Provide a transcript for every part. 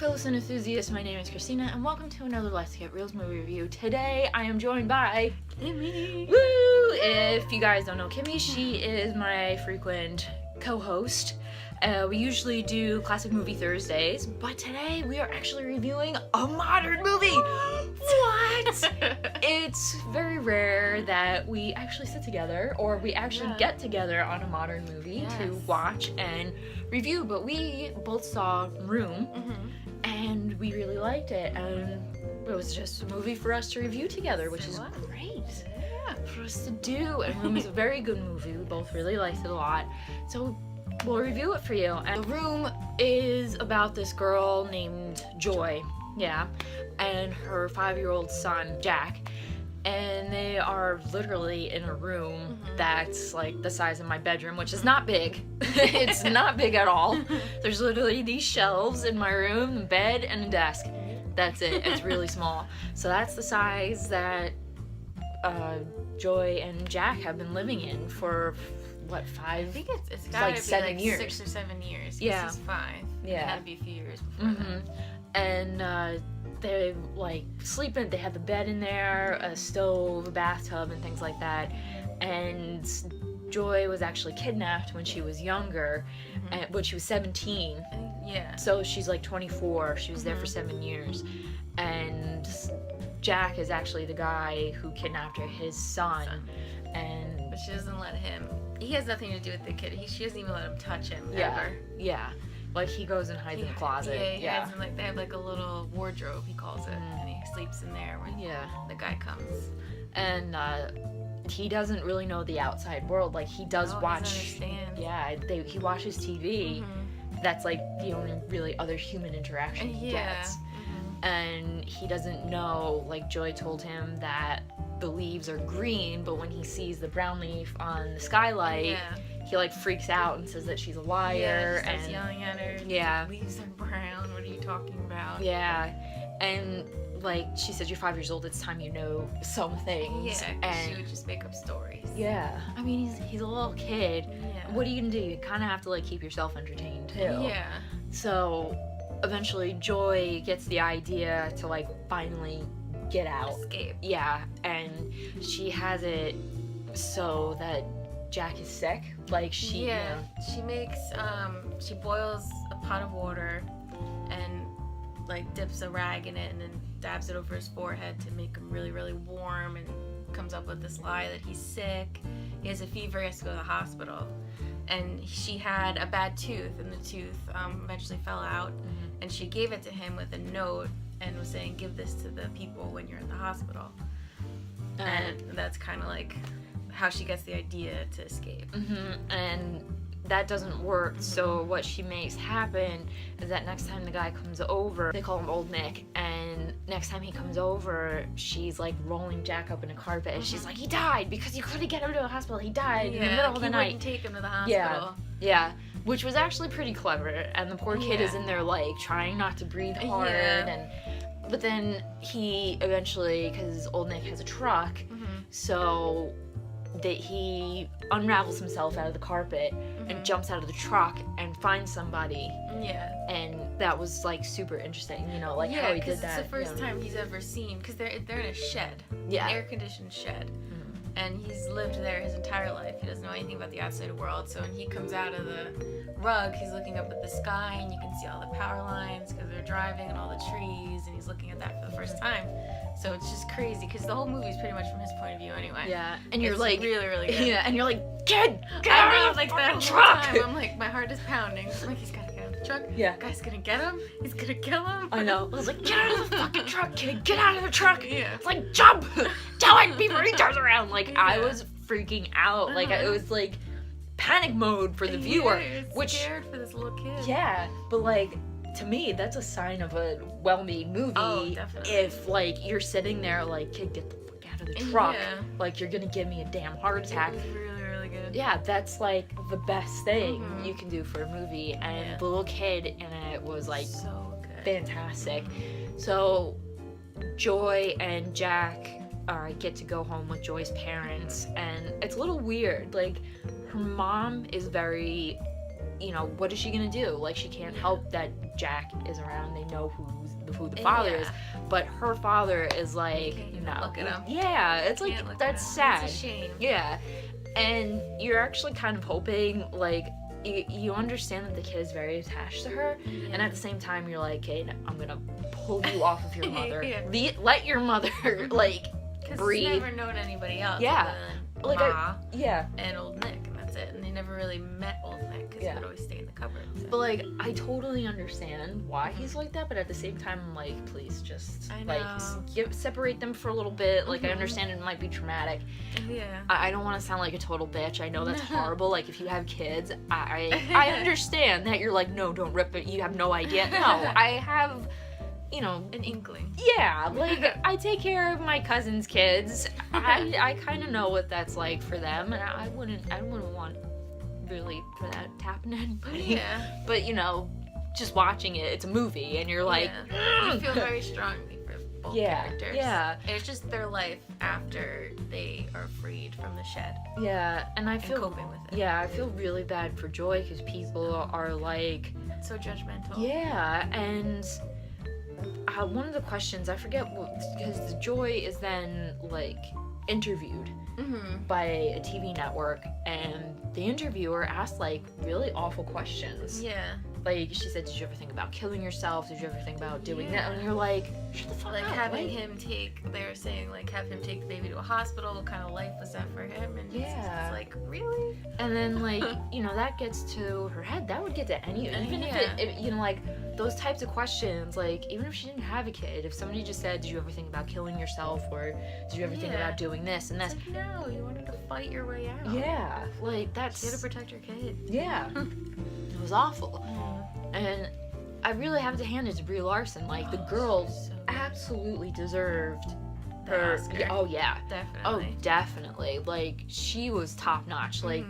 fellow cine enthusiasts, my name is Christina, and welcome to another Let's Get Reelz movie review. Today, I am joined by Kimi. Woo! If you guys don't know Kimi, she is my frequent co-host. We usually do Classic Movie Thursdays, but today we are actually reviewing a modern movie! What? It's very rare that we actually sit together, or we actually get together on a modern movie to watch and review, but we both saw Room, and we really liked it, and it was just a movie for us to review together, which is great for us to do. And Room is a very good movie. We both really liked it a lot, so we'll review it for you. And The Room is about this girl named Joy, and her 5-year-old son, Jack, and they are literally in a room that's like the size of my bedroom, which is not big. It's not big at all. There's literally these shelves in my room, a bed, and a desk. That's it. It's really small. So that's the size that Joy and Jack have been living in for what, 5? I think it's gotta like be 7 like years. 6 or 7 years. Yeah. He's 5. Yeah. It had to be a few years before that. And they like sleep in. They have the bed in there, a stove, a bathtub, and things like that. And Joy was actually kidnapped when she was younger, and when she was 17. Yeah. So she's like 24. She was there for 7 years, and Jack is actually the guy who kidnapped her, his son. And But she doesn't let him. He has nothing to do with the kid. She doesn't even let him touch him ever. Yeah. Like he goes and hides in the closet. Yeah, he hides in, like, they have like a little wardrobe, he calls it, and he sleeps in there when the guy comes. And he doesn't really know the outside world. Like he does watch. He doesn't understand. Yeah, he watches TV. That's like the only really other human interaction he gets. And he doesn't know. Like Joy told him that the leaves are green, but when he sees the brown leaf on the skylight, he like freaks out and says that she's a liar. Yeah, he starts and yelling at her. Yeah. Leaves are brown. What are you talking about? Yeah, and like she said, you're 5 years old. It's time you know some things. Yeah, and she would just make up stories. yeah, I mean he's a little kid. Yeah. What are you gonna do? You kind of have to like keep yourself entertained too. Yeah. So eventually Joy gets the idea to like finally get out. Escape. Yeah, and she has it so that Jack is sick. Like she. Yeah. She makes she boils a pot of water and like dips a rag in it and then dabs it over his forehead to make him really, really warm, and comes up with this lie that he's sick. He has a fever, he has to go to the hospital. And she had a bad tooth, and the tooth eventually fell out, and she gave it to him with a note and was saying, give this to the people when you're in the hospital. And that's kind of like how she gets the idea to escape. And that doesn't work, so what she makes happen is that next time the guy comes over, they call him Old Nick, and next time he comes over, she's like rolling Jack up in a carpet, and she's like, he died because you couldn't get him to the hospital. He died in the middle of the night. He wouldn't take him to the hospital. Yeah, which was actually pretty clever, and the poor kid is in there like trying not to breathe hard, but then he eventually, because Old Nick has a truck, so that he unravels himself out of the carpet and jumps out of the truck and finds somebody. Yeah. And that was like super interesting, you know, like how he did that. It's the first time he's ever seen, because they're in a shed, an air-conditioned shed, and he's lived there his entire life. He doesn't know anything about the outside world, so when he comes out of the rug, he's looking up at the sky, and you can see all the power lines because they're driving, and all the trees, and he's looking at that for the first time. So it's just crazy, because the whole movie is pretty much from his point of view anyway. Yeah, and you're it's like really, really good. Yeah, and you're like, kid, get out of the fucking truck! I'm like, my heart is pounding. I'm like, he's gotta get out of the truck. Yeah. Guy's gonna get him. He's gonna kill him. I know. I was like, get out of the fucking truck, kid! Get out of the truck! Yeah. It's like, jump! Tell it before he turns around! Like, I was freaking out. Like, it was like panic mode for the viewer. You're scared for this little kid. Yeah, but like, to me, that's a sign of a well-made movie. Oh, definitely. If like you're sitting there like, kid, get the fuck out of the truck. Like, you're gonna give me a damn heart attack. It was really, really good. Yeah, that's like the best thing you can do for a movie, and the little kid in it was like so good. Fantastic. So Joy and Jack get to go home with Joy's parents, and it's a little weird. Like, her mom is very you know, what is she gonna do? Like, she can't help that Jack is around. They know who the father is, but her father is like, no. Look at him. Yeah, it's like, that's sad. It's a shame. Yeah, and you're actually kind of hoping, like, you understand that the kid is very attached to her, and at the same time you're like, okay, I'm gonna pull you off of your mother. Let your mother like breathe. She's never known anybody else. Yeah, other than like Ma and old Nick, and that's it. And they never really met old Nick because he would always stay in the cupboard. So. But like, I totally understand why he's like that, but at the same time, I'm like, please just like separate them for a little bit. Like, I understand it might be traumatic. Yeah. I don't want to sound like a total bitch. I know that's horrible. Like, if you have kids, I understand that you're like, no, don't rip it. You have no idea. No, I have, you know, an inkling. Yeah, like, I take care of my cousin's kids. I kind of know what that's like for them, and I wouldn't want really for that to happen to anybody. Yeah. But, you know, just watching it, it's a movie, and you're like, you feel very strongly for both characters. Yeah. And it's just their life after they are freed from the shed. Yeah, and I feel coping with it. Yeah, I feel really bad for Joy because people are like so judgmental. Yeah, and one of the questions, I forget because Joy is then like interviewed by a TV network, and the interviewer asked like really awful questions. Yeah. Like, she said, did you ever think about killing yourself? Did you ever think about doing that? And you're like, shut the fuck like up. Having him take, they were saying like have him take the baby to a hospital. What kind of life was that for him? And it's like, really? And then like, you know, that gets to her head. That would get to any, even if it, you know, like those types of questions, like even if she didn't have a kid, if somebody just said, did you ever think about killing yourself? Or did you ever think about doing this and this? Like, no, you wanted to fight your way out. Yeah, like that's... You had to protect your kid. Yeah. It was awful. And I really have to hand it to Brie Larson. Like, the girl absolutely deserved her Oscar. Oh yeah, Definitely. Oh definitely. Like, she was top notch. Like,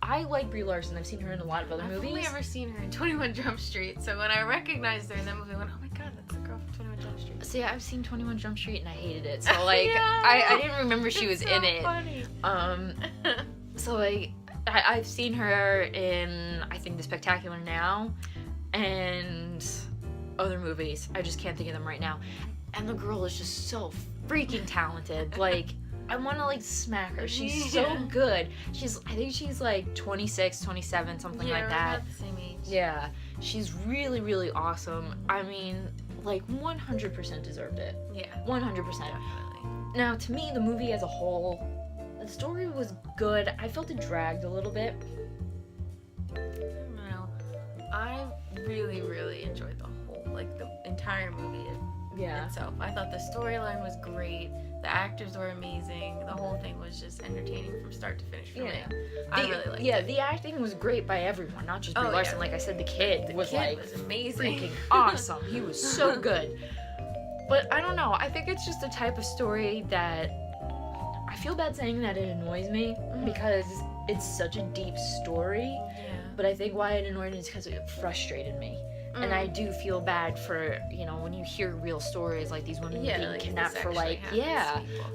I like Brie Larson. I've seen her in a lot of other movies. I've only ever seen her in 21 Jump Street. So when I recognized her in that movie, I went, oh my god, that's the girl from 21 Jump Street. See, I've seen 21 Jump Street and I hated it. So like, I didn't remember she was in it. Funny. So like, I've seen her in, I think, The Spectacular Now and other movies. I just can't think of them right now. And the girl is just so freaking talented. Like, I want to like smack her. She's so good. I think she's like 26, 27, something like that. About the same age. Yeah. She's really, really awesome. I mean, like 100% deserved it. Yeah. 100%. Definitely. Now, to me, the movie as a whole, the story was good. I felt it dragged a little bit. I don't know. I really, really enjoyed the whole, like the entire movie itself. I thought the storyline was great. The actors were amazing. The whole thing was just entertaining from start to finish for me. I really liked it. Yeah, the acting was great by everyone, not just Brie Larson. Like I said, the kid was amazing. Freaking awesome. He was so good. But I don't know. I think it's just a type of story that I feel bad saying that it annoys me because it's such a deep story. Yeah. But I think why it annoyed me is because it frustrated me. And I do feel bad for, you know, when you hear real stories like these women being like kidnapped for like,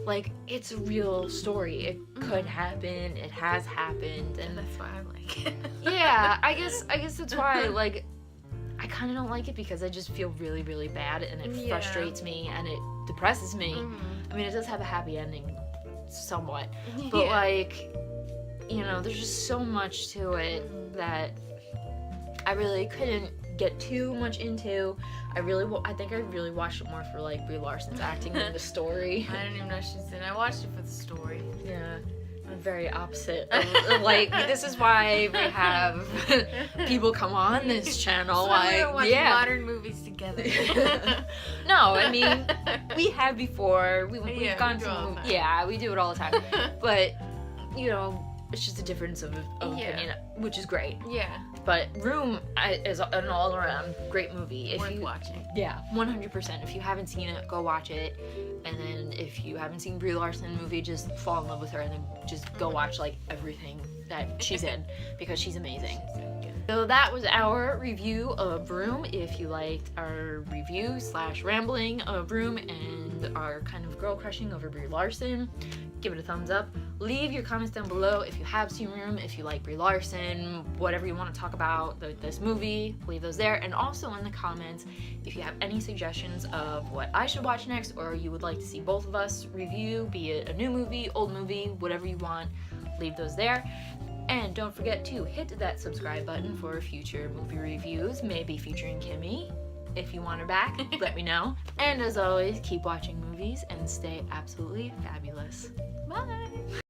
like it's a real story. It could happen. It has happened. And that's why I like it. Yeah, I guess that's why, like, I kind of don't like it because I just feel really, really bad and it frustrates me and it depresses me. I mean, it does have a happy ending somewhat, but like, you know, there's just so much to it that I really couldn't get too much into. I think I really watched it more for like Brie Larson's acting than the story. I didn't even know she's in. I watched it for the story. Yeah. I'm very opposite. Like, this is why we have people come on this channel. So like, we're watching modern movies together. No, I mean, we have before. We've gone to, we do it all the time. But, you know, it's just a difference of opinion, which is great. Yeah. But Room is an all-around great movie. Worth watching. Yeah, 100%. If you haven't seen it, go watch it. And then if you haven't seen Brie Larson movie, just fall in love with her and then just go watch like everything that she's in because she's amazing. So that was our review of Room. If you liked our review / rambling of Room and our kind of girl crushing over Brie Larson, give it a thumbs up. Leave your comments down below if you have seen Room, if you like Brie Larson, whatever you want to talk about this movie, leave those there. And also in the comments, if you have any suggestions of what I should watch next, or you would like to see both of us review, be it a new movie, old movie, whatever you want, leave those there. And don't forget to hit that subscribe button for future movie reviews, maybe featuring Kimi. If you want her back, let me know. And as always, keep watching movies and stay absolutely fabulous. Bye.